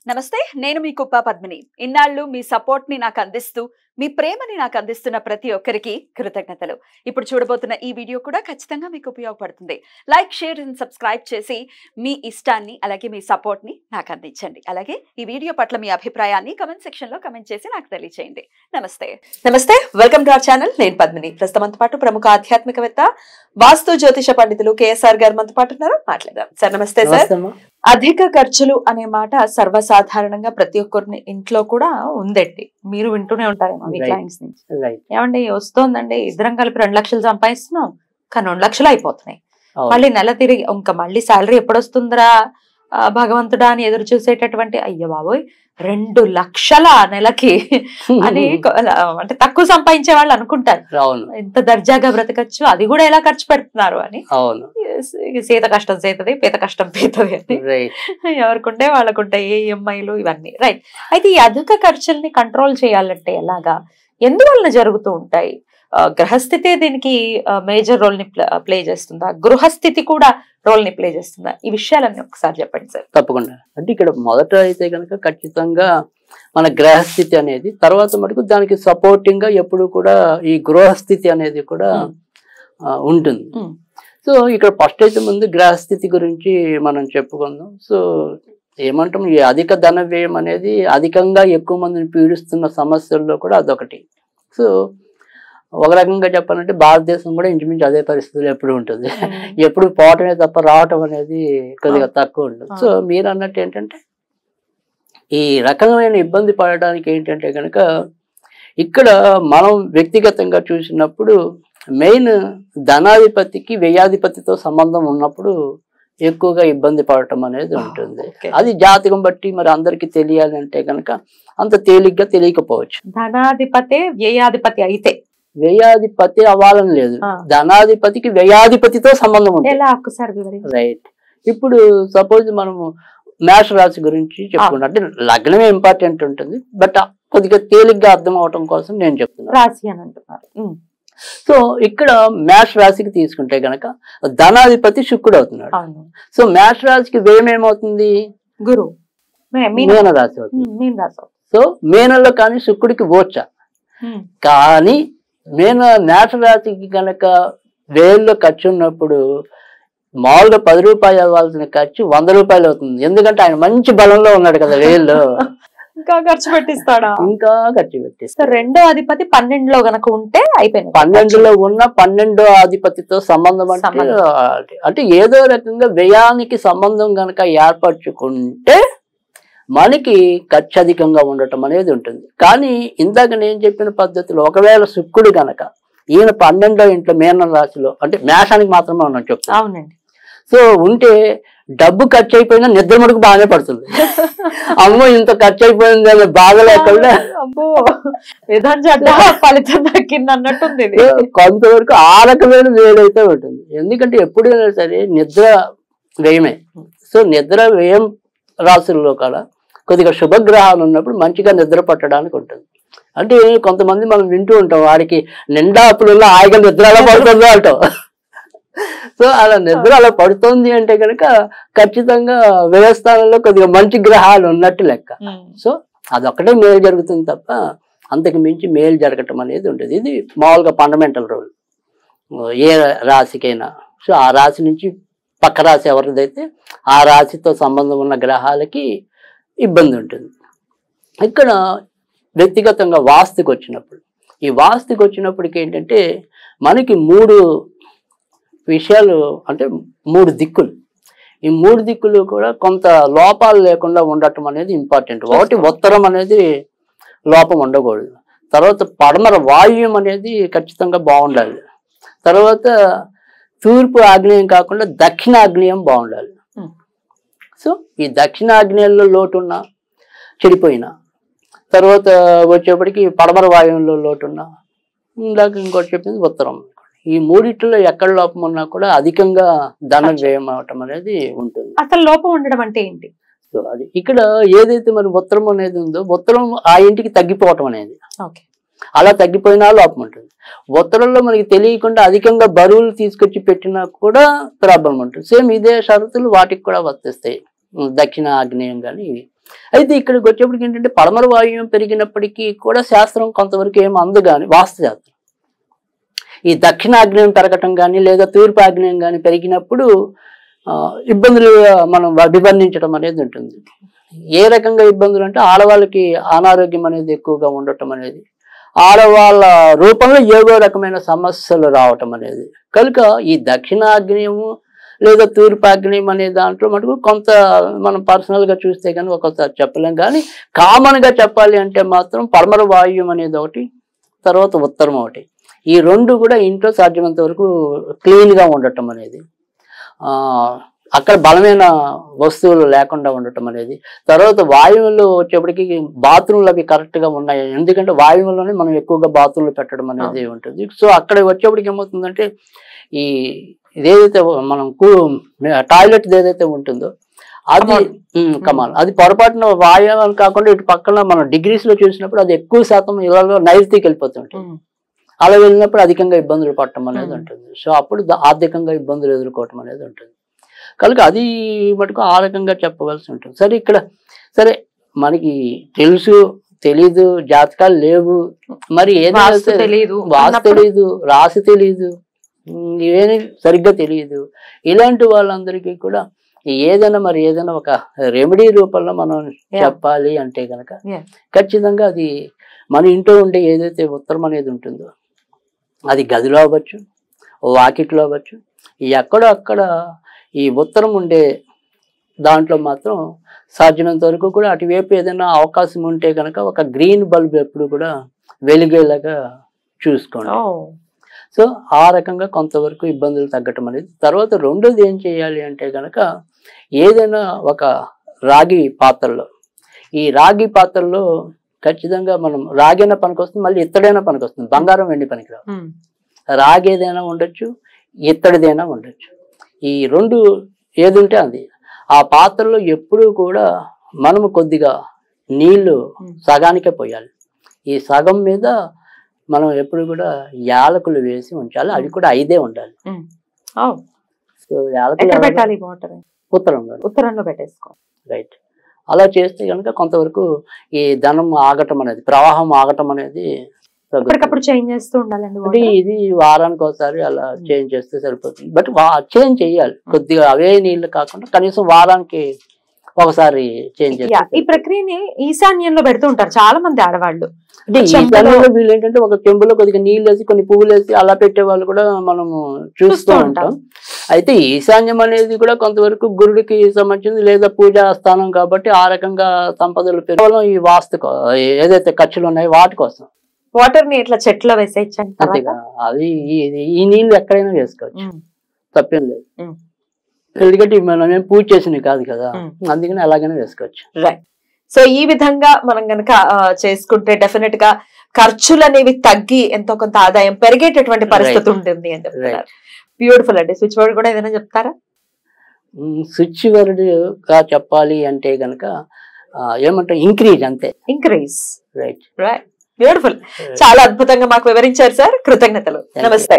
నమస్తే, నేను మీ కుప్ప పద్మిని. ఇన్నాళ్ళు మీ సపోర్ట్ ని నాకు అందిస్తూ, మీ ప్రేమని నాకు అందిస్తున్న ప్రతి ఒక్కరికి కృతజ్ఞతలు. ఇప్పుడు చూడబోతున్న ఈ వీడియో కూడా ఖచ్చితంగా మీకు ఉపయోగపడుతుంది. లైక్, షేర్ అండ్ సబ్స్క్రైబ్ చేసి మీ ఇష్టాన్ని అలాగే మీ సపోర్ట్ ని నాకు అందించండి. అలాగే ఈ వీడియో పట్ల మీ అభిప్రాయాన్ని కమెంట్ సెక్షన్ లో కమెంట్ చేసి నాకు తెలియజేయండి. నమస్తే, వెల్కమ్ టు అవర్ ఛానల్. నేను పద్మిని. ప్రస్తుతంతో పాటు ప్రముఖ ఆధ్యాత్మికవేత్త, వాస్తు జ్యోతిష పండితులు కేఎస్ఆర్ గారు మనతో పాటు ఉన్నారు. మాట్లాడదాం. సార్ నమస్తే. సార్, అధిక ఖర్చులు అనే మాట సర్వసాధారణంగా ప్రతి ఒక్కరిని ఇంట్లో కూడా ఉందండి. మీరు వింటూనే ఉంటారేమో మీ క్లయింట్స్ నుంచి. ఏమండి వస్తోందండి, ఇద్దరం కలిపి 2 లక్షలు సంపాదిస్తున్నాం కానీ 2 లక్షలు అయిపోతున్నాయి. మళ్ళీ నెల తిరిగి ఇంకా మళ్ళీ శాలరీ ఎప్పుడు వస్తుందిరా భగవంతుడా అని ఎదురు చూసేటటువంటి, అయ్యో బాబోయ్ 2 లక్షల నెలకి అని అంటే తక్కువ సంపాదించే వాళ్ళు అనుకుంటారు ఇంత దర్జాగా బ్రతకచ్చు, అది కూడా ఎలా ఖర్చు పెడుతున్నారు అని. సీత కష్టం సీతది, పీత కష్టం పీతది అని ఎవరికుంటే వాళ్ళకుంటాయి ఈఎంఐలు ఇవన్నీ. రైట్. అయితే ఈ అధిక ఖర్చుల్ని కంట్రోల్ చేయాలంటే ఎలాగా, ఎందువలన జరుగుతూ ఉంటాయి? గ్రహస్థితి దీనికి మేజర్ రోల్ ని ప్లే చేస్తుందా, గృహస్థితి కూడా రోల్ ని ప్లే చేస్తుందా? ఈ విషయాలన్నీ ఒకసారి చెప్పండి సార్. తప్పకుండా. అంటే ఇక్కడ మొదట అయితే కనుక ఖచ్చితంగా మన గ్రహస్థితి అనేది, తర్వాత మటుకు దానికి సపోర్టింగ్ గా ఎప్పుడు కూడా ఈ గృహస్థితి అనేది కూడా ఉంటుంది. సో ఇక్కడ ఫస్ట్ అయితే ముందు గ్రహస్థితి గురించి మనం చెప్పుకుందాం. సో ఏమంటాం, ఈ అధిక ధన వ్యయం అనేది అధికంగా ఎక్కువ మందిని పీడిస్తున్న సమస్యల్లో కూడా అదొకటి. సో ఒక రకంగా చెప్పాలంటే భారతదేశం కూడా ఇంచుమించు అదే పరిస్థితులు ఎప్పుడు ఉంటుంది. ఎప్పుడు పోవటమే తప్ప రావటం అనేది కొద్దిగా తక్కువ ఉంటుంది. సో మీరు అన్నట్టు ఏంటంటే ఈ రకమైన ఇబ్బంది పడడానికి ఏంటంటే కనుక ఇక్కడ మనం వ్యక్తిగతంగా చూసినప్పుడు మెయిన్ ధనాధిపతికి వ్యయాధిపతితో సంబంధం ఉన్నప్పుడు ఎక్కువగా ఇబ్బంది పడటం అనేది ఉంటుంది. అది జాతకం బట్టి మరి అందరికి తెలియాలంటే కనుక అంత తేలిగ్గా తెలియకపోవచ్చు. ధనాధిపతి వ్యయాధిపతి అయితే వ్యయాధిపతి అవ్వాలని లేదు, ధనాధిపతికి వ్యయాధిపతితో సంబంధం ఉంటుంది. రైట్. ఇప్పుడు సపోజ్ మనము మేష రాశి గురించి చెప్పుకున్నాం. అంటే లగ్నమే ఇంపార్టెంట్ ఉంటుంది, బట్ కొద్దిగా తేలిగ్గా అర్థం అవటం కోసం నేను చెప్తున్నాను. రాశి అని అంటున్నారు. సో ఇక్కడ మేష రాశికి తీసుకుంటే గనక ధనాధిపతి శుక్రుడు అవుతున్నాడు. సో మేష రాశికి వ్యయం ఏమవుతుంది? గురువు. మీన రాశి అవుతుంది. సో మీనంలో కానీ శుక్రుడికి ఓచ, కానీ మేష రాశికి కనుక వేల్లో ఖర్చు ఉన్నప్పుడు మామూలుగా 10 రూపాయలు అవ్వాల్సిన ఖర్చు 100 రూపాయలు అవుతుంది. ఎందుకంటే ఆయన మంచి బలంలో ఉన్నాడు కదా వేల్లో. ఇంకా ఖర్చు పెట్టిస్తాడా? ఇంకా ఖర్చు పెట్టిస్తాడు. రెండో అధిపతి 12లో గనక ఉంటే అయిపోయింది. 12లో ఉన్న 12వ అధిపతితో సంబంధం అంటే ఏదో రకంగా వ్యయానికి సంబంధం గనక ఏర్పరచుకుంటే మనకి ఖర్చు అధికంగా ఉండటం అనేది ఉంటుంది. కానీ ఇందాక నేను చెప్పిన పద్ధతిలో ఒకవేళ శుక్రుడు గనక ఈయన 12వ ఇంట్లో మీనం రాశిలో, అంటే మేషానికి మాత్రమే ఉన్నాం చెప్తాను. అవునండి. సో ఉంటే డబ్బు ఖర్చు అయిపోయినా నిద్ర మటుకు బాగానే పడుతుంది. అమ్మో ఇంత ఖర్చు అయిపోయింది అనే బాధ లేకుండా ఫలితం దక్కింది అన్నట్టుంది. కొంతవరకు ఆ రకమైన వేడైతే ఉంటుంది. ఎందుకంటే ఎప్పుడైనా సరే నిద్ర వ్యయమే. సో నిద్ర వ్యయం రాశుల్లో కూడా కొద్దిగా శుభగ్రహాలు ఉన్నప్పుడు మంచిగా నిద్ర పట్టడానికి ఉంటుంది. అంటే కొంతమంది మనం వింటూ ఉంటాం, వాడికి నిండా అప్పుడుల్లో హాయిగా నిద్ర అలా పడుతుందో అంటాం. సో అలా నిద్ర అలా పడుతుంది అంటే కనుక ఖచ్చితంగా వ్యయస్థానంలో కొద్దిగా మంచి గ్రహాలు ఉన్నట్టు లెక్క. సో అదొక్కటే మేలు జరుగుతుంది తప్ప అంతకు మించి మేలు జరగటం అనేది ఉంటుంది. ఇది మామూలుగా ఫండమెంటల్ రూల్ ఏ రాశికైనా. సో ఆ రాశి నుంచి పక్క రాశి ఎవరిదైతే ఆ రాశితో సంబంధం ఉన్న గ్రహాలకి ఇబ్బంది ఉంటుంది. ఇక్కడ వ్యక్తిగతంగా వాస్తుకి వచ్చినప్పుడు, ఈ వాస్తుకి వచ్చినప్పటికి ఏంటంటే మనకి 3 విషయాలు, అంటే 3 దిక్కులు. ఈ 3 దిక్కులు కూడా కొంత లోపాలు లేకుండా ఉండటం అనేది ఇంపార్టెంట్. ఒకటి ఉత్తరం అనేది లోపం ఉండకూడదు. తర్వాత పడమర వాయువ్యం అనేది ఖచ్చితంగా బాగుండాలి. తర్వాత తూర్పు ఆగ్నేయం కాకుండా దక్షిణ ఆగ్నేయం బాగుండాలి. సో ఈ దక్షిణ ఆగ్నేయంలో లోటున్నా చెడిపోయినా, తర్వాత వచ్చేప్పటికి పడమర వాయువులో లోటున్నా, ఇందాక ఇంకోటి చెప్పింది ఉత్తరం. ఈ 3 ఎక్కడ లోపం ఉన్నా కూడా అధికంగా ధన వ్యయం అవటం అనేది ఉంటుంది. అసలు లోపం ఉండడం అంటే ఏంటి? సో అది ఇక్కడ ఏదైతే మరి ఉత్తరం అనేది ఉందో, ఉత్తరం ఆ ఇంటికి తగ్గిపోవటం అనేది, అలా తగ్గిపోయినా లోపం ఉంటుంది. ఉత్తరంలో మనకి తెలియకుండా అధికంగా బరువులు తీసుకొచ్చి పెట్టినా కూడా ప్రాబ్లం ఉంటుంది. సేమ్ ఇదే షరతులు వాటికి కూడా వర్తిస్తాయి. దక్షిణ ఆగ్నేయం కానీ ఇవి. అయితే ఇక్కడికి వచ్చేప్పటికి ఏంటంటే పడమర వాయువ్యం పెరిగినప్పటికీ కూడా శాస్త్రం కొంతవరకు ఏం అందు కానీ వాస్తు శాస్త్రం ఈ దక్షిణ ఆగ్నేయం పెరగటం కానీ లేదా తూర్పు ఆగ్నేయం కానీ పెరిగినప్పుడు ఇబ్బందులు మనం వివర్ణించడం అనేది ఉంటుంది. ఏ రకంగా ఇబ్బందులు అంటే ఆడవాళ్ళకి అనారోగ్యం అనేది ఎక్కువగా ఉండటం అనేది, ఆడవాళ్ళ రూపంలో ఏదో రకమైన సమస్యలు రావటం అనేది. కనుక ఈ దక్షిణాగ్నేయము లేదా తూర్పాగ్నేయం అనే దాంట్లో మటుకు కొంత మనం పర్సనల్గా చూస్తే కానీ ఒక్కొక్కసారి చెప్పలేం. కానీ కామన్గా చెప్పాలి అంటే మాత్రం పడమర వాయువ్యం అనేది ఒకటి, తర్వాత ఉత్తరం ఒకటి, ఈ రెండు కూడా ఇంట్లో సాధ్యమైనంత వరకు క్లీన్గా ఉండటం అనేది, అక్కడ బలమైన వస్తువులు లేకుండా ఉండటం అనేది. తర్వాత వాయువులు వచ్చేప్పటికి బాత్రూమ్లు అవి కరెక్ట్గా ఉన్నాయి, ఎందుకంటే వాయువుల్లోనే మనం ఎక్కువగా బాత్రూమ్లు పెట్టడం అనేది ఉంటుంది. సో అక్కడ వచ్చేప్పటికి ఏమవుతుందంటే ఈ ఇదేదైతే మనం టాయిలెట్ ఏదైతే ఉంటుందో అది కమాల్ అది పొరపాటున వాయువులు కాకుండా ఇటు పక్కన మనం డిగ్రీస్లో చూసినప్పుడు అది ఎక్కువ శాతం ఇళ్ళలో నైరుతికి వెళ్ళిపోతుంటుంది. అలా వెళ్ళినప్పుడు అధికంగా ఇబ్బందులు పడటం అనేది ఉంటుంది. సో అప్పుడు ఆర్థికంగా ఇబ్బందులు ఎదుర్కోవటం అనేది ఉంటుంది. కనుక అది మటుకు ఆ రకంగా చెప్పవలసి ఉంటుంది. సరే ఇక్కడ సరే మనకి తెలుసు తెలీదు, జాతకాలు లేవు, మరి ఏదైతే వాస్తు తెలీదు, రాసి తెలీదు, ఇవేమి సరిగ్గా తెలియదు, ఇలాంటి వాళ్ళందరికీ కూడా ఏదైనా ఒక రెమెడీ రూపంలో మనం చెప్పాలి అంటే కనుక ఖచ్చితంగా అది మన ఇంట్లో ఉండే ఏదైతే ఉత్తరం అనేది ఉంటుందో అది గదిలో అవ్వచ్చు, వాకిట్లో అవ్వచ్చు, ఎక్కడో అక్కడ ఈ ఉత్తరం ఉండే దాంట్లో మాత్రం సాధ్యమైనంత వరకు కూడా అటువైపు ఏదైనా అవకాశం ఉంటే కనుక ఒక గ్రీన్ బల్బ్ ఎప్పుడు కూడా వెలిగేలాగా చూసుకోండి. సో ఆ రకంగా కొంతవరకు ఇబ్బందులు తగ్గటం అనేది. తర్వాత రెండోది ఏం చేయాలి అంటే కనుక ఏదైనా ఒక రాగి పాత్రలో, ఈ రాగి పాత్రలో ఖచ్చితంగా మనం రాగైనా పనికొస్తుంది, మళ్ళీ ఇత్తడైనా పనికొస్తుంది, బంగారం వెండి పనికిరావు. రాగి ఏదైనా ఉండొచ్చు, ఇత్తడిదైనా ఉండొచ్చు, ఈ రెండు ఏది ఉంటే అది. ఆ పాత్రలో ఎప్పుడూ కూడా మనము కొద్దిగా నీళ్లు సగానికే పోయాలి. ఈ సగం మీద మనం ఎప్పుడు కూడా యాలకులు వేసి ఉంచాలి, అవి కూడా 5 ఉండాలి. సో యాలకులు ఉత్తరంలో పెట్టేసుకో. రైట్. అలా చేస్తే కనుక కొంతవరకు ఈ ధనం ఆగటం అనేది, ప్రవాహం ఆగటం అనేది చేంజ్ చేస్తూ ఉండాలండి. అంటే ఇది వారానికి ఒకసారి అలా చేంజ్ చేస్తే సరిపోతుంది. బట్ చేంజ్ చేయాలి కొద్దిగా, అవే నీళ్లు కాకుండా కనీసం వారానికి ఒకసారి చేంజ్ చేయాలి. ఈ ప్రక్రియని ఈశాన్యంలో పెడుతూ ఉంటారు చాలా మంది ఆడవాళ్ళు. అంటే ఈశాన్యంలో వీళ్ళు ఏంటంటే ఒక చెంబులో కొద్దిగా నీళ్ళు వేసి కొన్ని పువ్వులు వేసి అలా పెట్టే వాళ్ళు కూడా మనము చూస్తూ ఉంటాం. అయితే ఈశాన్యం అనేది కూడా కొంతవరకు గురుడికి సంబంధించింది లేదా పూజా స్థానం కాబట్టి ఆ రకంగా సంపదలు కేవలం ఈ వాస్తు ఏదైతే ఖర్చులు ఉన్నాయో వాటి కోసం వాటర్ ని ఇట్లా చెట్లు వేసేయచ్చు. అది ఈ నీళ్లు ఎక్కడైనా వేసుకోవచ్చు, తప్పేం లేదు. ఎందుకంటే మనం ఏం పూజ చేసినవి కాదు కదా, అందుకని అలాగనే వేసుకోవచ్చు. రైట్. సో ఈ విధంగా మనం గనక చేసుకుంటే డెఫినెట్ గా ఖర్చులు అనేవి తగ్గి ఎంతో కొంత ఆదాయం పెరిగేటటువంటి పరిస్థితి ఉంటుంది అని చెప్తున్నారు. బ్యూటిఫుల్ అండి. స్విచ్ వర్డ్ కూడా ఏదైనా చెప్తారా? స్విచ్ వర్డ్ గా చెప్పాలి అంటే గనక ఏమంటారు, ఇంక్రీజ్, అంతే. ఇంక్రీజ్. రైట్. రైట్. బ్యూటిఫుల్. చాలా అద్భుతంగా మాకు వివరించారు సార్. కృతజ్ఞతలు. నమస్తే.